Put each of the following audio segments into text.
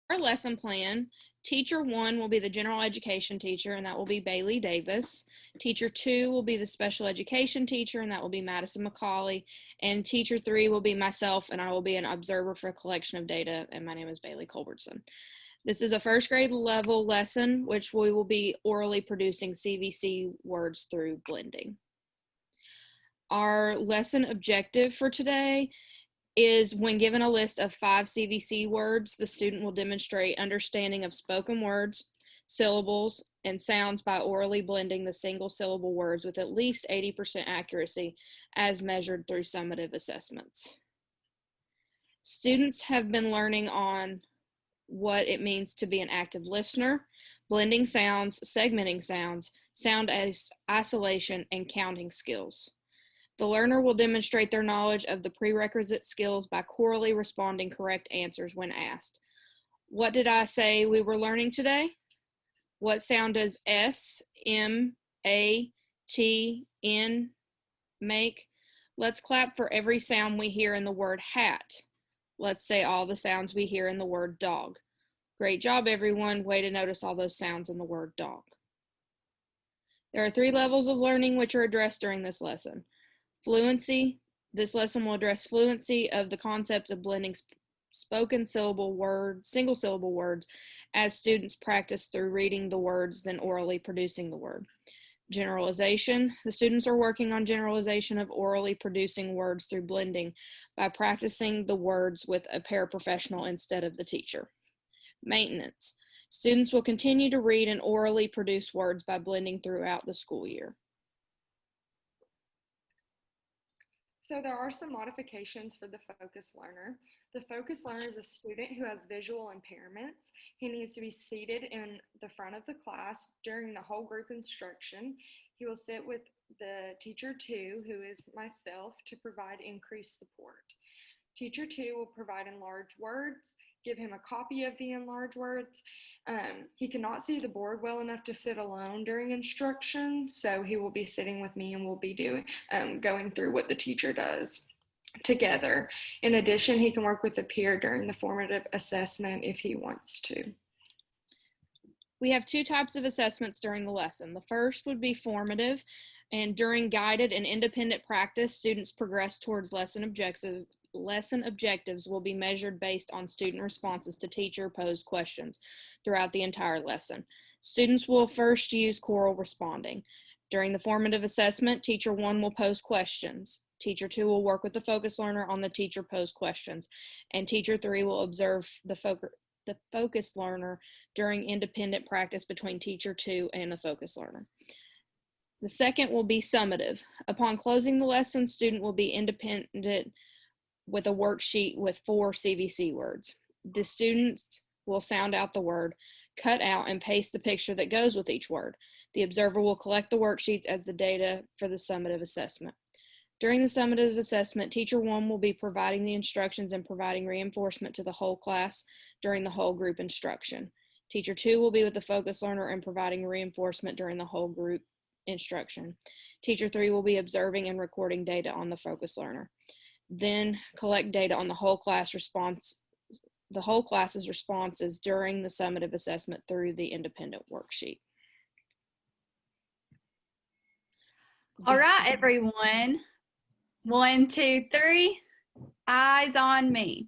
Our lesson plan, teacher 1 will be the general education teacher, and that will be Bayleigh Davis. Teacher 2 will be the special education teacher, and that will be Madison McCauley. And teacher 3 will be myself, and I will be an observer for a collection of data, and my name is Bayleigh Culbertson. This is a first grade level lesson, which we will be orally producing CVC words through blending. Our lesson objective for today is when given a list of 5 CVC words, the student will demonstrate understanding of spoken words, syllables, and sounds by orally blending the single syllable words with at least 80% accuracy as measured through summative assessments. Students have been learning on what it means to be an active listener, blending sounds, segmenting sounds, sound isolation, and counting skills. The learner will demonstrate their knowledge of the prerequisite skills by chorally responding correct answers when asked. What did I say we were learning today? What sound does S, M, A, T, N make? Let's clap for every sound we hear in the word hat. Let's say all the sounds we hear in the word dog. Great job, everyone. Way to notice all those sounds in the word dog. There are 3 levels of learning which are addressed during this lesson. Fluency. This lesson will address fluency of the concepts of blending spoken syllable words, single syllable words, as students practice through reading the words, then orally producing the word. Generalization. The students are working on generalization of orally producing words through blending by practicing the words with a paraprofessional instead of the teacher. Maintenance. Students will continue to read and orally produce words by blending throughout the school year. So there are some modifications for the focus learner. The focus learner is a student who has visual impairments. He needs to be seated in the front of the class during the whole group instruction. He will sit with the teacher 2, who is myself, to provide increased support. Teacher 2 will provide enlarged words, give him a copy of the enlarged words. He cannot see the board well enough to sit alone during instruction, so he will be sitting with me and we'll be going through what the teacher does together. In addition, he can work with a peer during the formative assessment if he wants to. We have 2 types of assessments during the lesson. The first would be formative, and during guided and independent practice, students progress towards lesson objectives will be measured based on student responses to teacher-posed questions throughout the entire lesson. Students will first use choral responding. During the formative assessment, teacher 1 will pose questions. Teacher 2 will work with the focus learner on the teacher-posed questions, and teacher 3 will observe the focus learner during independent practice between teacher 2 and the focus learner. The second will be summative. Upon closing the lesson, student will be independent with a worksheet with 4 CVC words. The student will sound out the word, cut out and paste the picture that goes with each word. The observer will collect the worksheets as the data for the summative assessment. During the summative assessment, teacher 1 will be providing the instructions and providing reinforcement to the whole class during the whole group instruction. Teacher 2 will be with the focus learner and providing reinforcement during the whole group instruction. Teacher 3 will be observing and recording data on the focus learner. Then collect data on the whole class's responses during the summative assessment through the independent worksheet. All right, everyone. 1, 2, 3. Eyes on me.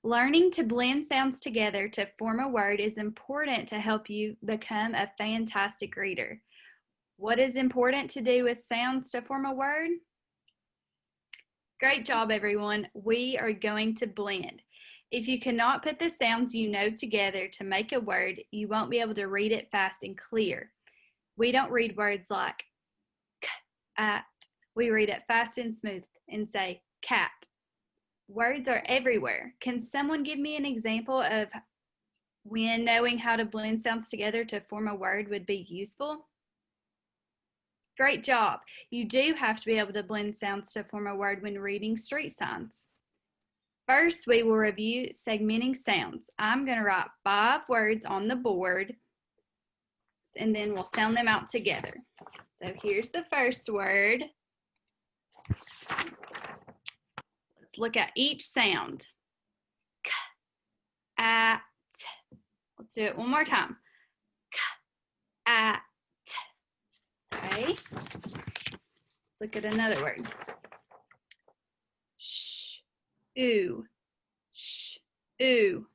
Learning to blend sounds together to form a word is important to help you become a fantastic reader. What is important to do with sounds to form a word? Great job, everyone. We are going to blend. If you cannot put the sounds you know together to make a word, you won't be able to read it fast and clear. We don't read words like at. We read it fast and smooth and say cat. Words are everywhere. Can someone give me an example of when knowing how to blend sounds together to form a word would be useful? Great job. You do have to be able to blend sounds to form a word when reading street signs. First, we will review segmenting sounds. I'm going to write 5 words on the board, and then we'll sound them out together. So here's the first word. Let's look at each sound. K, at, do it one more time. Cat. Okay. Let's look at another word. Sh. Ooh. Sh. Ooh.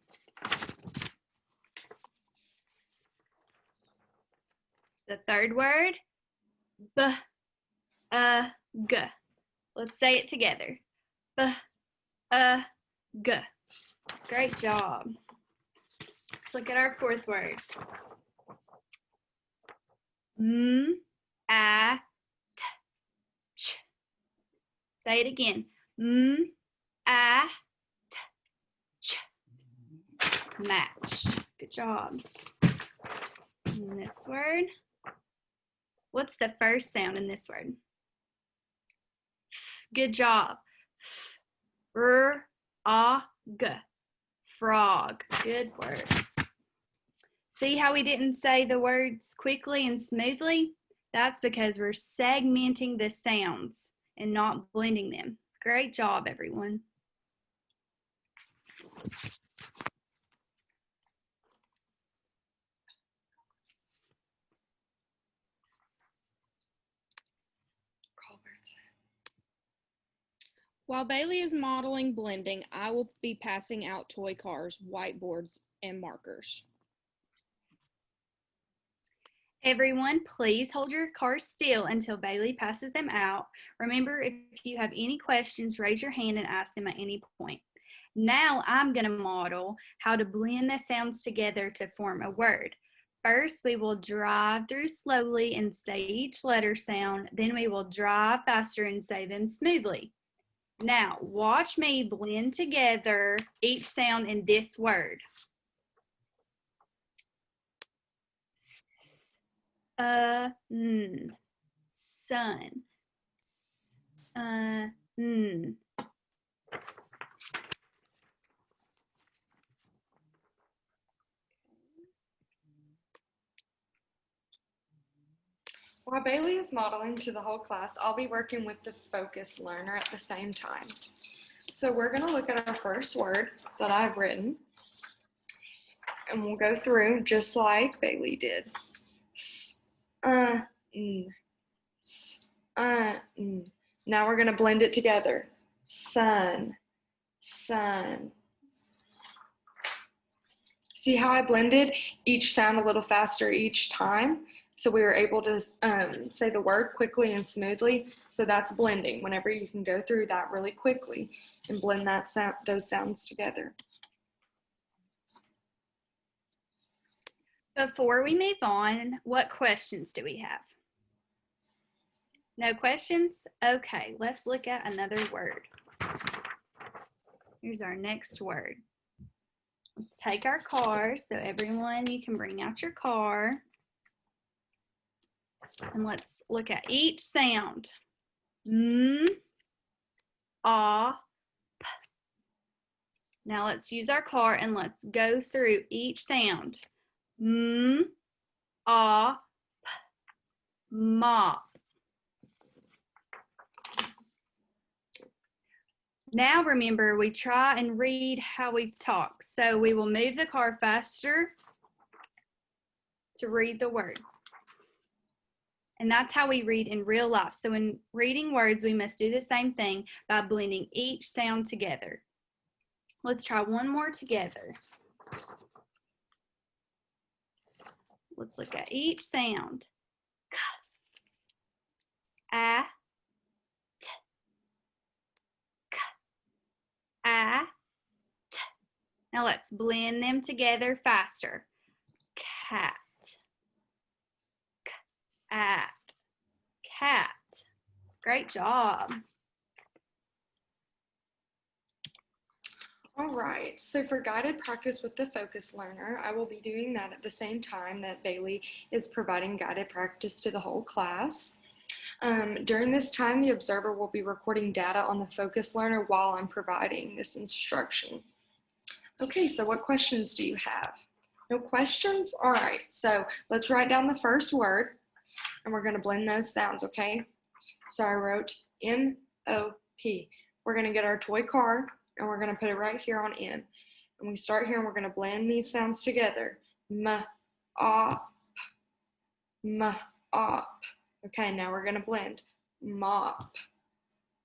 The third word. B. G. Let's say it together. B. G. Great job. Let's look at our fourth word. M. A. T. Ch. Say it again. M. A. T. Ch. Match. Good job. And this word. What's the first sound in this word? Good job. R. A. G. Frog. Good word. See how we didn't say the words quickly and smoothly? That's because we're segmenting the sounds and not blending them. Great job, everyone. While Bayleigh is modeling blending, I will be passing out toy cars, whiteboards, and markers. Everyone, please hold your cars still until Bayleigh passes them out. Remember, if you have any questions, raise your hand and ask them at any point. Now I'm going to model how to blend the sounds together to form a word. First, we will drive through slowly and say each letter sound. Then we will drive faster and say them smoothly. Now, watch me blend together each sound in this word. Sun. While Bayleigh is modeling to the whole class, I'll be working with the focus learner at the same time. So we're going to look at our first word that I've written, and we'll go through just like Bayleigh did. Now we're going to blend it together. Sun, sun. See how I blended each sound a little faster each time? So we were able to say the word quickly and smoothly. So that's blending, whenever you can go through that really quickly and blend that sound, those sounds together. Before we move on, what questions do we have? No questions? Okay, let's look at another word. Here's our next word. Let's take our car. So everyone, you can bring out your car. And let's look at each sound. M, A, P. Now let's use our car and let's go through each sound. M, A, P. Mop. Now remember, we try and read how we talk. So we will move the car faster to read the word. And that's how we read in real life. So in reading words, we must do the same thing by blending each sound together. Let's try one more together. Let's look at each sound. K, A, T, K, A, T. Now let's blend them together faster. Cat. At, cat. Great job. All right, so for guided practice with the focus learner, I will be doing that at the same time that Bayleigh is providing guided practice to the whole class. During this time, the observer will be recording data on the focus learner while I'm providing this instruction. Okay, so what questions do you have? No questions? All right, so let's write down the first word. And we're going to blend those sounds, okay? So I wrote M-O-P. We're going to get our toy car, and we're going to put it right here on M. And we start here, and we're going to blend these sounds together. op, op. Okay, now we're gonna blend. Mop,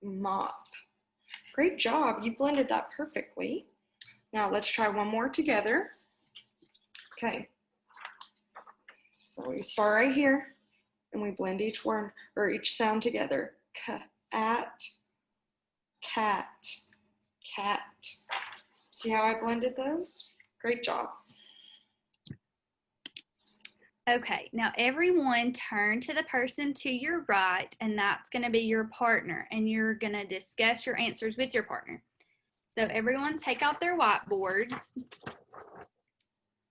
mop. Great job, you blended that perfectly. Now let's try one more together. Okay, so we start right here and we blend each word or each sound together. Cat, cat, cat. See how I blended those? Great job. Okay, now everyone turn to the person to your right, and that's going to be your partner, and you're going to discuss your answers with your partner. So everyone take out their whiteboards,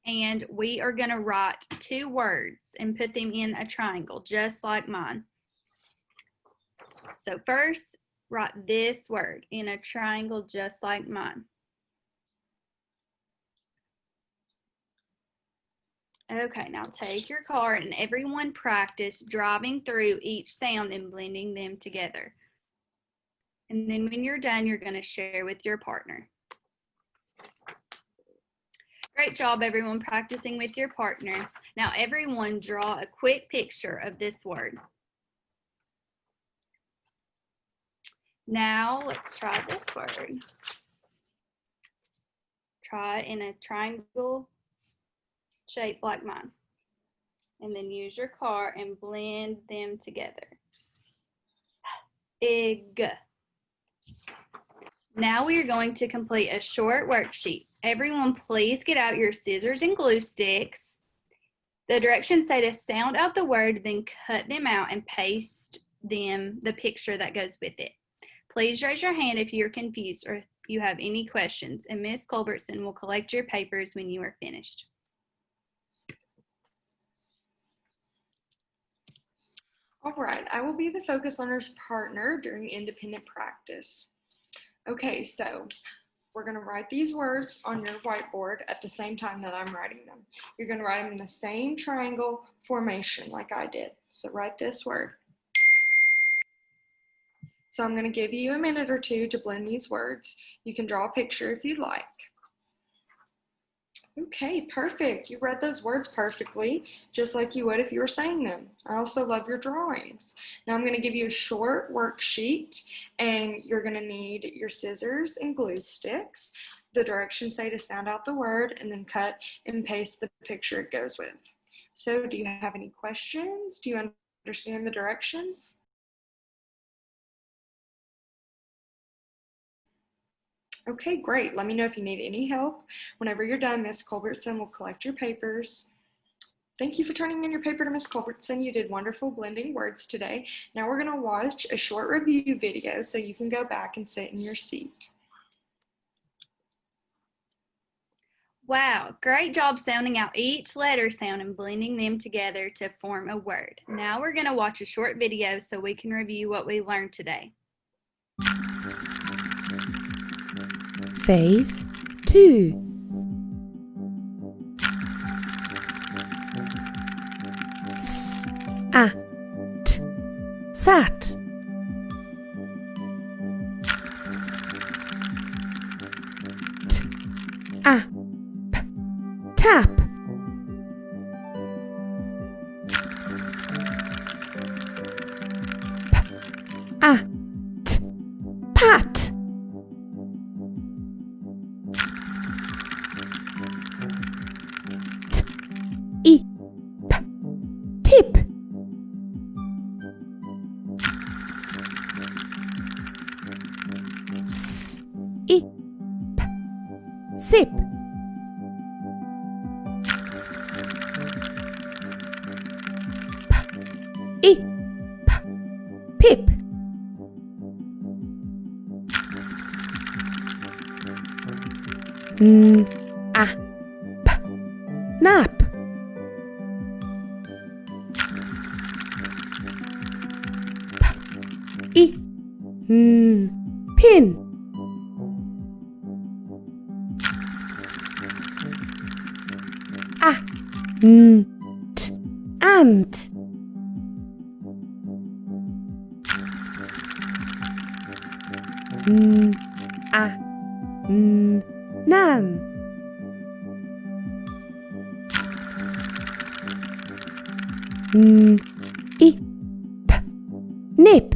and we are going to write 2 words and put them in a triangle, just like mine. So first, write this word in a triangle, just like mine. Okay, now take your card and everyone practice driving through each sound and blending them together. And then when you're done, you're going to share with your partner. Great job, everyone, practicing with your partner. Now, everyone draw a quick picture of this word. Now, let's try this word. Try in a triangle shape like mine. And then use your card and blend them together. Egg. Now we are going to complete a short worksheet. Everyone, please get out your scissors and glue sticks. The directions say to sound out the word, then cut them out and paste the picture that goes with it. Please raise your hand if you're confused or if you have any questions, and Ms. Culbertson will collect your papers when you are finished. All right, I will be the focus learner's partner during independent practice. Okay, so we're going to write these words on your whiteboard at the same time that I'm writing them. You're going to write them in the same triangle formation like I did. So write this word. So I'm going to give you a minute or two to blend these words. You can draw a picture if you'd like. Okay, perfect. You read those words perfectly, just like you would if you were saying them. I also love your drawings. Now I'm going to give you a short worksheet, and you're going to need your scissors and glue sticks. The directions say to sound out the word and then cut and paste the picture it goes with. So do you have any questions? Do you understand the directions? Okay, great. Let me know if you need any help. Whenever you're done, Miss Culbertson will collect your papers. Thank you for turning in your paper to Miss Culbertson. You did wonderful blending words today. Now we're going to watch a short review video so you can go back and sit in your seat. Wow, great job sounding out each letter sound and blending them together to form a word. Now we're going to watch a short video so we can review what we learned today. Phase 2. S, a, t, sat. T, a, p, tap. P, a, t, pat. Tip. S, I, p, sip. P, I, p, pip. N, a, p, nap. Pin. T, ant. Nan. N, I, P. Nip.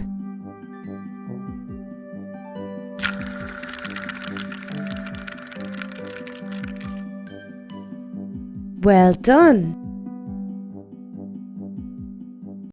Well done.